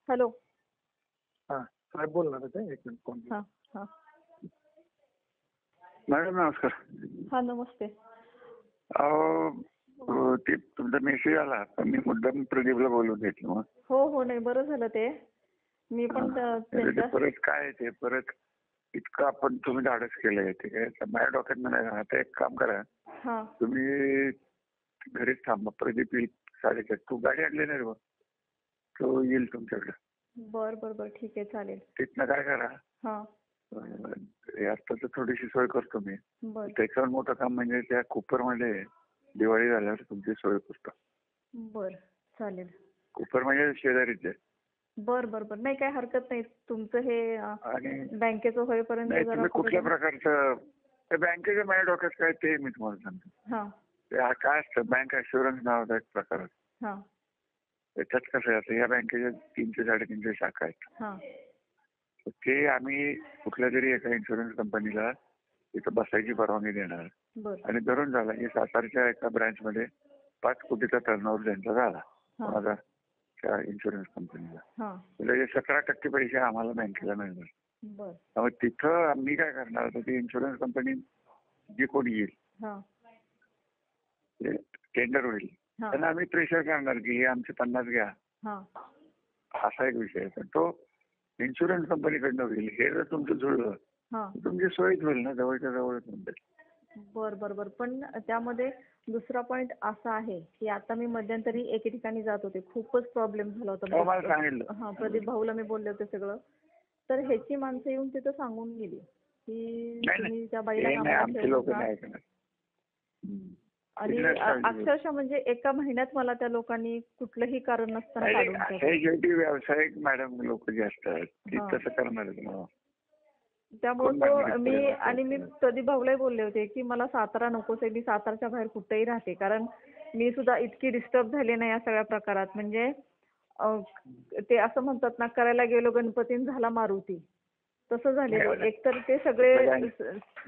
Hello. हा साहेब बोलणार होते. एक मिनिट फोन. हां हां मॅडम नमस्कार. हां नमस्ते. ते तुमचा मेसेज आला पण मी मुद्दाम प्रदीपला बोलून घेतलं मग. हो नाही बरं झालं ते. मी पण त्यांच्या परत काय ते परत इतकं आपण तुम्ही धाडस केलंय ते काय माझ्या डोक्यात नाही. आता एक काम करा, हां तुम्ही घरीच थांबा. प्रदीप येईल 4:30. तू गाडी आणली नाही बघ, तो येईल तुमच्याकडे. बर ठीक आहे चालेल. तिथनं काय करा, हां आता थोडीशी सोय करतो मी. बर त्याच्यावर मोठं काम म्हणजे त्या कुपरमध्ये दिवाळी झाल्यावर तुमची सोय करतो. बर चालेल. कुपर म्हणजे शेजारीच आहे. बर नाही काय हरकत नाही. तुमचं हे आणि बँकेचं होईपर्यंत नाही जरा तुम्ही कुठल्या प्रकारचं त्या बँकेच्या माझ्या डोक्यात काय ते मी तुम्हाला सांगतो. हां ते काय असतं, बँक अश्युरन्स नावाचा एक प्रकार आहे. हां त्याच्यात कसं आहे, या बँकेच्या 300-350 शाखा आहेत. हां ते आम्ही कुठल्या तरी एका इन्शुरन्स कंपनीला तिथं बसायची परवानगी देणार. बर आणि धरून झाला की सातारच्या एका ब्रँचमध्ये 5 कोटीचा टर्नओव्हर त्यांचा झाला माझा त्या इन्शुरन्स कंपनीला. हां म्हणजे 17% पैसे आम्हाला बँकेला मिळणार. बर त्यामुळे तिथं आम्ही काय करणार, तर ती इन्शुरन्स कंपनी जी कोणी येईल हां टेंडर होईल त्यांना आम्ही प्रेशर करणार की हे आमचे 50 घ्या. हां असा एक विषय आहे. पण तो इन्शुरन्स कंपनीकडनं होईल. हे जर तुमचं जुळलं हां तुमची सोयीच होईल ना, जवळच्या जवळच म्हणतात. बर पण त्यामध्ये दुसरा पॉइंट असा आहे की आता मी मध्यंतरी एके ठिकाणी जात होते. खूपच प्रॉब्लेम झाला होता. मला सांगितलं. हां प्रदीप भाऊला मी बोलले होते सगळं. तर ह्याची माणसं येऊन तिथं सांगून गेली की तुम्ही त्या बाईला कामाला ठेवू नका. आणि अक्षरशः म्हणजे एका महिन्यात मला त्या लोकांनी कुठलंही कारण नसताना काढून टाकलं. व्यावसायिक मॅडम लोक जे असतात ती तसं करणार. त्यामुळे मी प्रदीप भाऊलाही बोलले होते की मला सातारा नकोच आहे. मी सातारच्या बाहेर कुठेही राहते. कारण मी सुद्धा इतकी डिस्टर्ब झाले नाही या सगळ्या प्रकारात. म्हणजे ते असं म्हणतात ना, करायला गेलो गणपतीन झाला मारुती, तसं झालेलं. एकतर ते सगळे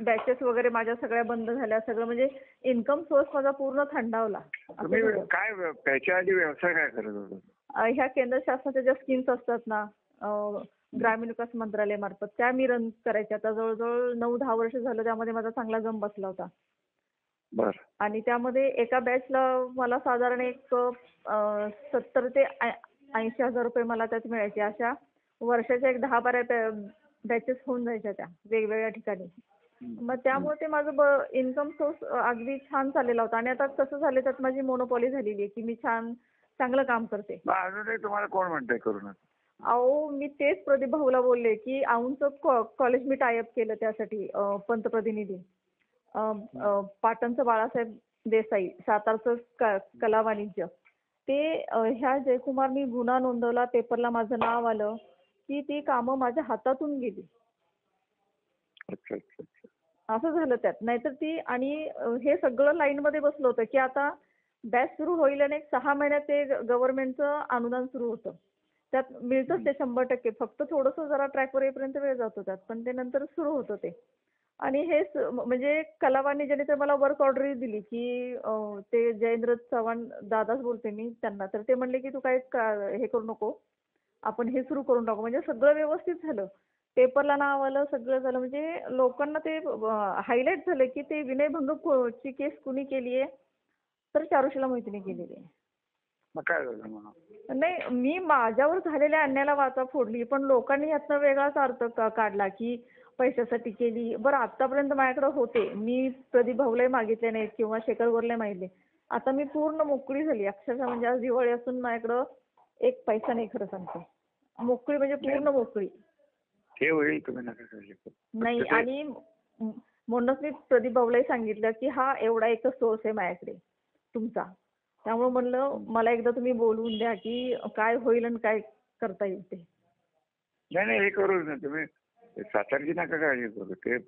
बॅचेस वगैरे माझ्या सगळ्या बंद झाल्या. सगळं म्हणजे इन्कम सोर्स माझा पूर्ण थंडावला. काय त्याच्या आधी व्यवसाय काय करत होता? ह्या केंद्र शासनाच्या ज्या स्कीम्स असतात ना, ग्रामीण विकास मंत्रालयामार्फत, त्या मी रन करायच्या. आता जवळजवळ 9-10 वर्ष झालं त्यामध्ये माझा चांगला जम बसला होता. आणि त्यामध्ये एका बॅचला मला साधारण एक 70 ते 80 हजार रुपये मला त्यात मिळायचे. अशा वर्षाच्या एक 10-12 बॅचेस होऊन जायच्या त्या वेगवेगळ्या ठिकाणी. मग त्यामुळे ते माझं इन्कम सोर्स अगदी छान चाललेला होता. आणि आता कसं झालं, त्यात माझी मोनोपॉली झालेली आहे की मी चांगलं काम करते. अजूनही तुम्हाला कोण म्हणतंय करू नका? अहो मी तेच प्रदीप भाऊला बोलले की औंधचं कॉलेज मी टायअप केलं त्यासाठी. पंतप्रतिनिधी पाटणचं बाळासाहेब देसाई, सातारचं कला वाणिज्य, ते ह्या जयकुमारनी गुन्हा नोंदवला, पेपरला माझं नाव आलं की ती कामं माझ्या हातातून गेली. असं झालं त्यात. नाहीतर ती, आणि हे सगळं लाईनमध्ये बसलं होतं की आता बॅच सुरू होईल आणि 6 महिन्यात ते गव्हर्नमेंटचं अनुदान सुरू होतं. त्यात मिळतंच ते 100%. फक्त थोडंसं जरा ट्रॅकवर येईपर्यंत वेळ जातो त्यात, पण ते नंतर सुरू होतं ते. आणि हे म्हणजे कला वाणिज्याने तर मला वर्क ऑर्डर दिली की ते जयेंद्र चव्हाण दादाच बोलते मी त्यांना. तर ते म्हणले की तू काय हे करू नको, आपण हे सुरू करून टाकू. म्हणजे सगळं व्यवस्थित झालं. पेपरला नाव आलं, सगळं झालं. म्हणजे लोकांना ते हायलाईट झालं की ते विनयभंग ची केस कुणी केली आहे, तर चारुशीला मोहितीने केलेली आहे. मग काय झालं म्हणा? नाही, मी माझ्यावर झालेल्या अन्यायाला वाचा फोडली, पण लोकांनी यातनं वेगळाच अर्थ काढला की पैशासाठी केली. बरं, आतापर्यंत माझ्याकडे होते, मी प्रदीप भाऊलाही मागितले नाहीत किंवा शेखर गोरला मागितले. आता मी पूर्ण मोकळी झाली अक्षरशः. म्हणजे आज दिवाळी असून माझ्याकडं एक पैसा नाही, खरं सांगते. मोकळी म्हणजे पूर्ण मोकळी. हे होईल, तुम्ही नका काळजी करू. नाही, आणि म्हणूनच मी प्रदीप भाऊलाही सांगितलं की हा एवढा एकच सोर्स आहे माझ्याकडे तुमचा. त्यामुळे म्हणलं मला एकदा तुम्ही बोलवून द्या की काय होईल आणि काय करता येईल ते. नाही हे करूच ना तुम्ही. सातारची नका काळजी करू. ते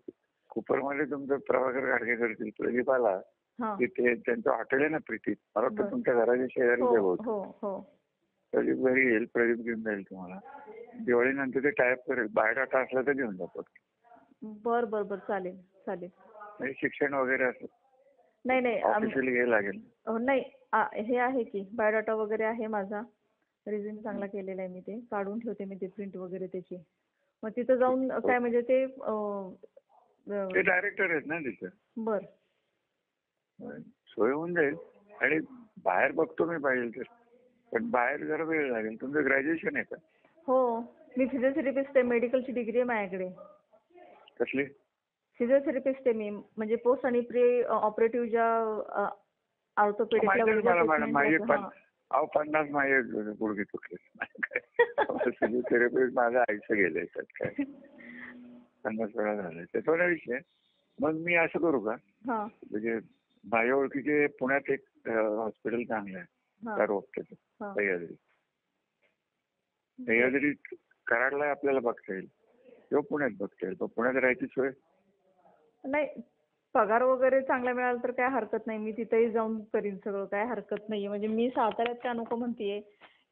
कुपरमध्ये तुमचं प्रभाकर गाडगे करतील. प्रदीपाला तिथे त्यांचं हॉटेल आहे ना प्रीती, मला वाटतं तुमच्या घराच्या शेजारी हो. प्रदीप घरी येईल, प्रदीप घेऊन जाईल तुम्हाला. दिवाळीनंतर ते टायअप करेल. बायोडाटा असला तर घेऊन जातो. बर चालेल. शिक्षण वगैरे असं नाही ऑफिशियली हे लागेल. नाही, हे आहे की बायोडाटा वगैरे आहे माझा. रिझ्यूम चांगला केलेला आहे मी, ते काढून ठेवते मी ते प्रिंट वगैरे त्याची. मग तिथं जाऊन काय म्हणजे ते ते डायरेक्टर आहेत ना तिथे. बर सोय होऊन जाईल. आणि बाहेर बघतो मी पाहिजे तर, पण बाहेर जरा वेळ लागेल. तुमचं ग्रॅज्युएशन आहे का? हो, मी फिजिओथेरपिस्ट आहे, मेडिकलची डिग्री आहे माझ्याकडे. कसली? फिजिओथेरपिस्ट आहे मी, म्हणजे पोस्ट आणि प्री ऑपरेटिव्ह ज्या ऑर्थोपेडिकला वगैरे मला treatment माझे असतं. हां. 50 माझे गुडघे तुटले. फिजिओथेरपी माझं आयुष्य गेलंय त्यात काय. 50 वेळा झालंय. त्याचा नाही विषय. मग मी असं करू का, हां. म्हणजे माझ्या ओळखीचे पुण्यात एक हॉस्पिटल चांगलं आहे हां. त्या रोगचं, हां. सह्याद्री. सह्याद्री कराडला आपल्याला बघता येईल किंवा पुण्यात बघता येईल. पण पुण्यात राहायची सोय नाही, पगार वगैरे चांगला मिळाला तर काय हरकत नाही, मी तिथेही जाऊन करीन सगळं, काय हरकत नाहीये. म्हणजे मी साताऱ्यात का नको म्हणतेय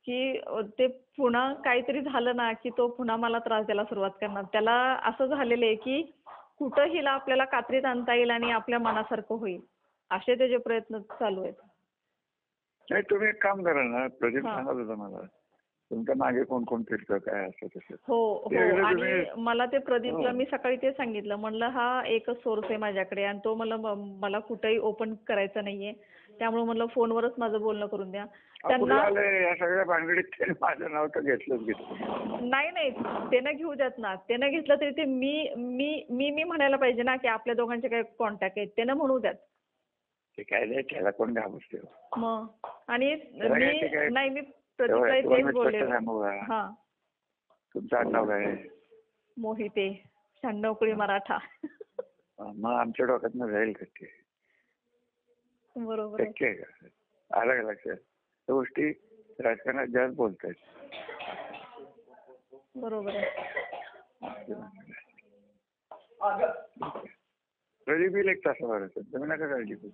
की ते पुन्हा काहीतरी झालं ना की तो पुन्हा मला त्रास द्यायला सुरुवात करणार. त्याला असं झालेलं आहे की कुठं हिला आपल्याला कात्रीत आणता येईल आणि आपल्या मनासारखं होईल, असे त्याचे प्रयत्न चालू आहेत. नाही. तुम्ही एक काम करा ना, प्रदीप हां. सांगत होता मला, तुमच्या मागे कोण कोण फिरतं काय असं तसं. हो ते हो. एकदा आणि तुम्ही मला ते प्रदीपला मी सकाळी ते सांगितलं, म्हणलं हा एकच सोर्स आहे माझ्याकडे आणि तो मला कुठेही ओपन करायचा नाहीये, त्यामुळे म्हणलं फोनवरच माझं बोलणं करून द्या. कुठलं त्यांना आलंय या सगळ्या भानगडीत. ते माझं नाव तर घेतलंच घेतलं. नाही नाही, त्यानं घेऊ द्यात ना. त्यानं घेतलं तरी ते मी मी मी मी म्हणायला पाहिजे ना की आपल्या दोघांचे काही कॉन्टॅक्ट आहेत, त्यानं म्हणू द्यात. ते काय नाही, त्याला कोण घाबरते. मग आणि त्याला काय ते काय. नाही, मी प्रदीपला तेच बोलले. हा, तुमचं आडनाव काय? मोहिते, 96 मराठा. मग आमच्या डोक्यातनं जाईल का ते? बरोबर आहे. शक्य आहे का? आलं का लक्षात? त्या गोष्टी राजकारणात जास्त बोलतायत. बरोबर आहे. प्रदीप येईल 1 तासाभरात. तुम्ही नका काळजी करू.